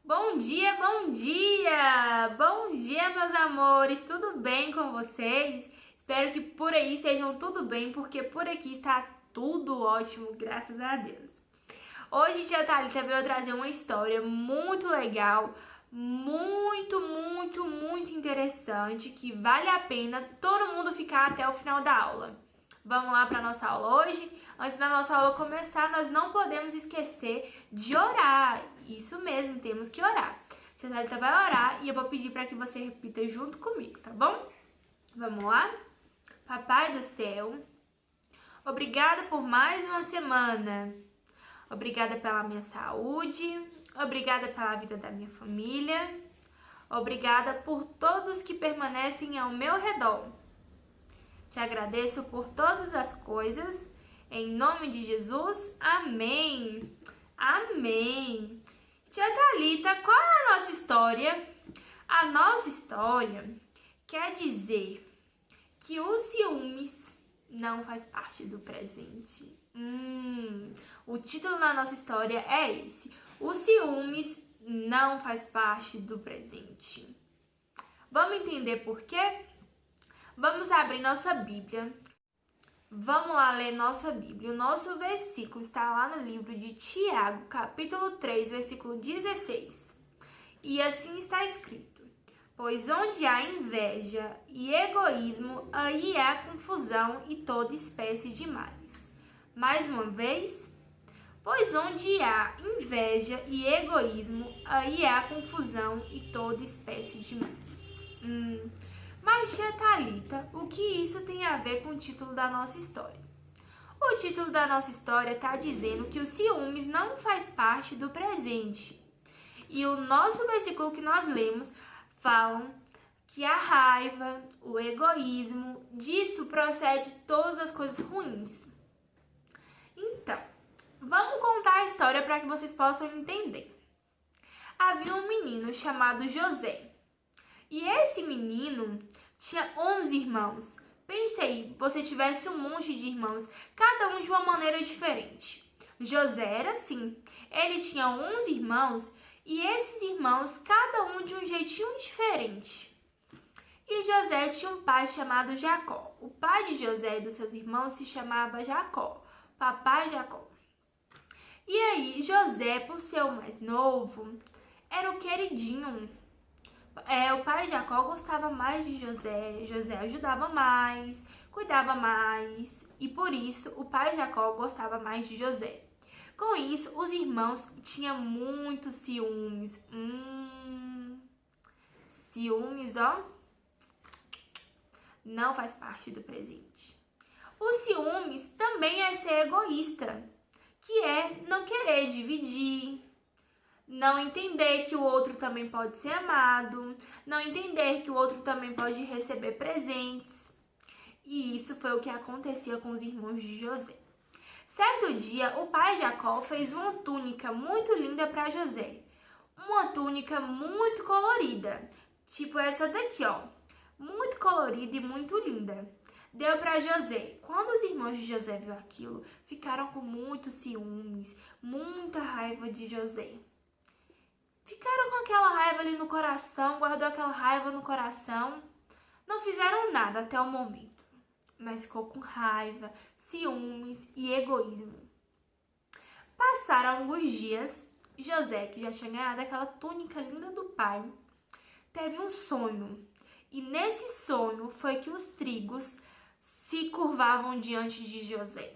Bom dia, bom dia! Bom dia, meus amores! Tudo bem com vocês? Espero que por aí estejam tudo bem, porque por aqui está tudo ótimo, graças a Deus. Hoje, tia Thalita veio trazer uma história muito legal, muito interessante, que vale a pena todo mundo ficar até o final da aula. Vamos lá para a nossa aula hoje? Antes da nossa aula começar, nós não podemos esquecer de orar. Isso mesmo, temos que orar. A tia Thalita vai orar e eu vou pedir para que você repita junto comigo, tá bom? Vamos lá? Papai do céu, obrigada por mais uma semana. Obrigada pela minha saúde. Obrigada pela vida da minha família. Obrigada por todos que permanecem ao meu redor. Te agradeço por todas as coisas. Em nome de Jesus, amém. Amém. Tia Thalita, qual é a nossa história? A nossa história quer dizer que o ciúmes não faz parte do presente. O título da nossa história é esse. O ciúmes não faz parte do presente. Vamos entender por quê? Vamos abrir nossa Bíblia. Vamos lá ler nossa Bíblia. O nosso versículo está lá no livro de Tiago, capítulo 3, versículo 16. E assim está escrito: pois onde há inveja e egoísmo, aí há confusão e toda espécie de males. Mais uma vez, pois onde há inveja e egoísmo, aí há confusão e toda espécie de males. Mas, tia Thalita, o que isso tem a ver com o título da nossa história? O título da nossa história está dizendo que o ciúmes não faz parte do presente. E o nosso versículo que nós lemos falam que a raiva, o egoísmo, disso procede todas as coisas ruins. Então, vamos contar a história para que vocês possam entender. Havia um menino chamado José. E esse menino tinha 11 irmãos. Pense aí, você tivesse um monte de irmãos, cada um de uma maneira diferente. José era assim, ele tinha 11 irmãos e esses irmãos, cada um de um jeitinho diferente. E José tinha um pai chamado Jacó. O pai de José e dos seus irmãos se chamava Jacó, papai Jacó. E aí, José, por ser o mais novo, era o queridinho. O pai de Jacó gostava mais de José, José ajudava mais, cuidava mais, e por isso o pai de Jacó gostava mais de José. Com isso, os irmãos tinham muitos ciúmes. Ciúmes, ó, não faz parte do presente. O ciúmes também é ser egoísta, que é não querer dividir, não entender que o outro também pode ser amado, não entender que o outro também pode receber presentes. E isso foi o que acontecia com os irmãos de José. Certo dia, o pai Jacó fez uma túnica muito linda para José. Uma túnica muito colorida, tipo essa daqui, ó. Muito colorida e muito linda. Deu para José. Quando os irmãos de José viram aquilo, ficaram com muitos ciúmes, muita raiva de José. Ficaram com aquela raiva ali no coração, guardou aquela raiva no coração. Não fizeram nada até o momento, mas ficou com raiva, ciúmes e egoísmo. Passaram alguns dias, José, que já tinha ganhado aquela túnica linda do pai, teve um sonho. E nesse sonho foi que os trigos se curvavam diante de José.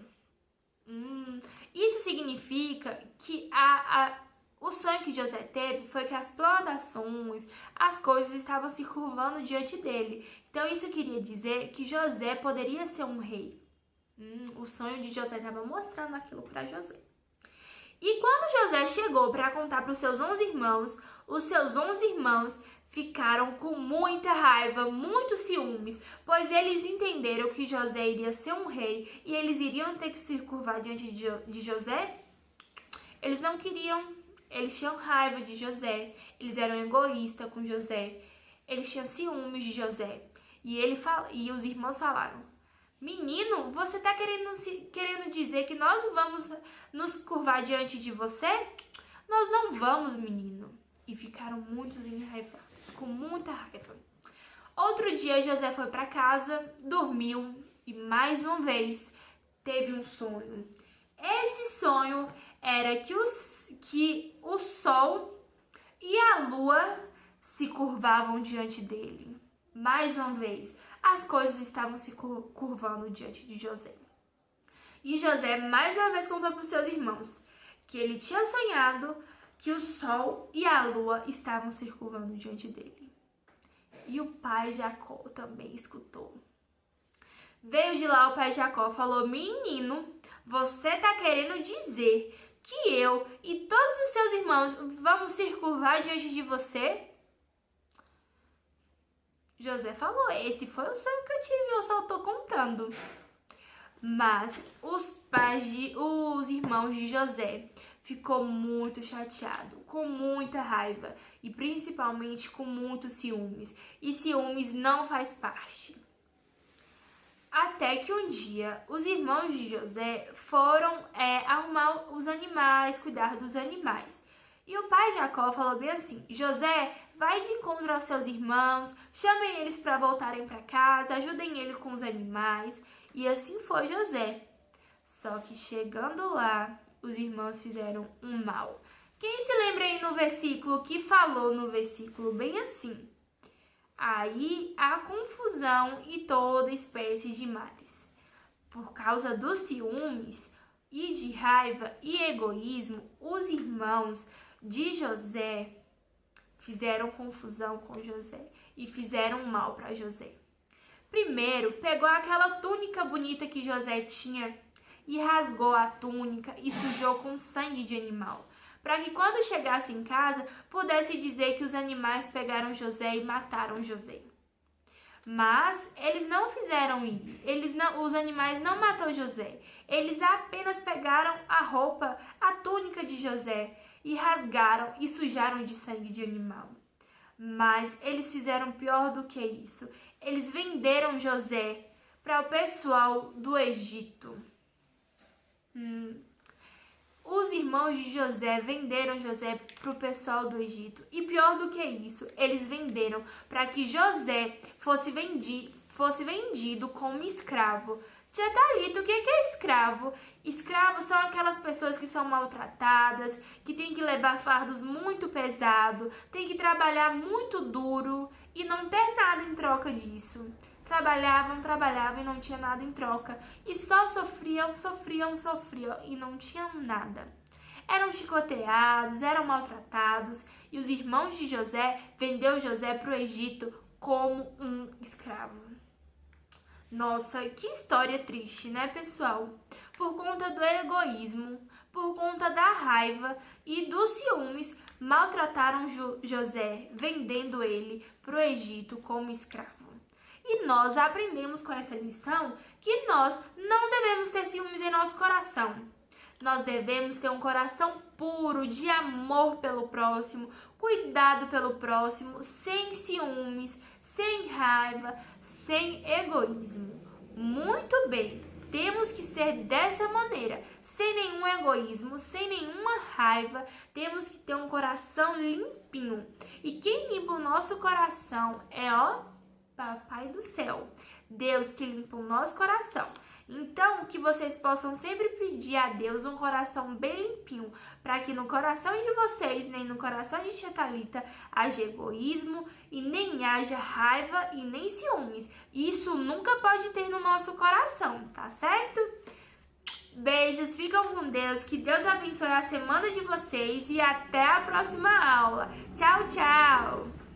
Isso significa que o sonho que José teve foi que as plantações, as coisas estavam se curvando diante dele. Então isso queria dizer que José poderia ser um rei. O sonho de José estava mostrando aquilo para José. E quando José chegou para contar para os seus 11 irmãos, os seus 11 irmãos ficaram com muita raiva, muitos ciúmes, pois eles entenderam que José iria ser um rei e eles iriam ter que se curvar diante de José. Eles não queriam, eles tinham raiva de José, eles eram egoístas com José, eles tinham ciúmes de José. E os irmãos falaram: menino, você está querendo dizer que nós vamos nos curvar diante de você? Nós não vamos, menino. e ficaram muitos enraivados, com muita raiva. Outro dia José foi para casa, dormiu e mais uma vez teve um sonho. Esse sonho era que o sol e a lua se curvavam diante dele. Mais uma vez, as coisas estavam se curvando diante de José. E José mais uma vez contou para os seus irmãos que ele tinha sonhado que o sol e a lua estavam se curvando diante dele. E o pai Jacó também escutou. Veio de lá o pai Jacó, falou: menino, você tá querendo dizer que eu e todos os seus irmãos vamos se curvar diante de você? José falou: esse foi o sonho que eu tive, eu só tô contando. Mas os irmãos de José ficou muito chateado, com muita raiva e principalmente com muitos ciúmes. E ciúmes não faz parte. Até que um dia os irmãos de José foram arrumar os animais, cuidar dos animais. E o pai Jacó falou bem assim: José, vai de encontro aos seus irmãos, chamem eles para voltarem para casa, ajudem ele com os animais. E assim foi José. Só que chegando lá, os irmãos fizeram um mal. Quem se lembra aí no versículo que falou no versículo bem assim? Aí há confusão e toda espécie de males. Por causa dos ciúmes e de raiva e egoísmo, os irmãos de José fizeram confusão com José e fizeram mal para José. Primeiro, pegou aquela túnica bonita que José tinha e rasgou a túnica e sujou com sangue de animal, para que quando chegasse em casa pudesse dizer que os animais pegaram José e mataram José. Mas eles não fizeram isso. Os animais não mataram José. Eles apenas pegaram a roupa, a túnica de José e rasgaram e sujaram de sangue de animal. Mas eles fizeram pior do que isso. Eles venderam José para o pessoal do Egito. Os irmãos de José venderam José para o pessoal do Egito. E pior do que isso, eles venderam para que José fosse vendido como escravo. Tia Thalita, o que é escravo? Escravos são aquelas pessoas que são maltratadas, que têm que levar fardos muito pesados, têm que trabalhar muito duro e não ter nada em troca disso. Trabalhavam e não tinha nada em troca. E só sofriam e não tinham nada. Eram chicoteados, eram maltratados e os irmãos de José vendeu José para o Egito como um escravo. Nossa, que história triste, né, pessoal? Por conta do egoísmo, por conta da raiva e dos ciúmes, maltrataram José, vendendo ele para o Egito como escravo. E nós aprendemos com essa lição que nós não devemos ter ciúmes em nosso coração. Nós devemos ter um coração puro, de amor pelo próximo, cuidado pelo próximo, sem ciúmes, sem raiva, sem egoísmo. Muito bem, temos que ser dessa maneira, sem nenhum egoísmo, sem nenhuma raiva, temos que ter um coração limpinho. E quem limpa o nosso coração é Papai do céu, Deus que limpa o nosso coração. Então, que vocês possam sempre pedir a Deus um coração bem limpinho, para que no coração de vocês, nem no coração de Tia Thalita, haja egoísmo e nem haja raiva e nem ciúmes. Isso nunca pode ter no nosso coração, tá certo? Beijos, ficam com Deus, que Deus abençoe a semana de vocês e até a próxima aula. Tchau, tchau!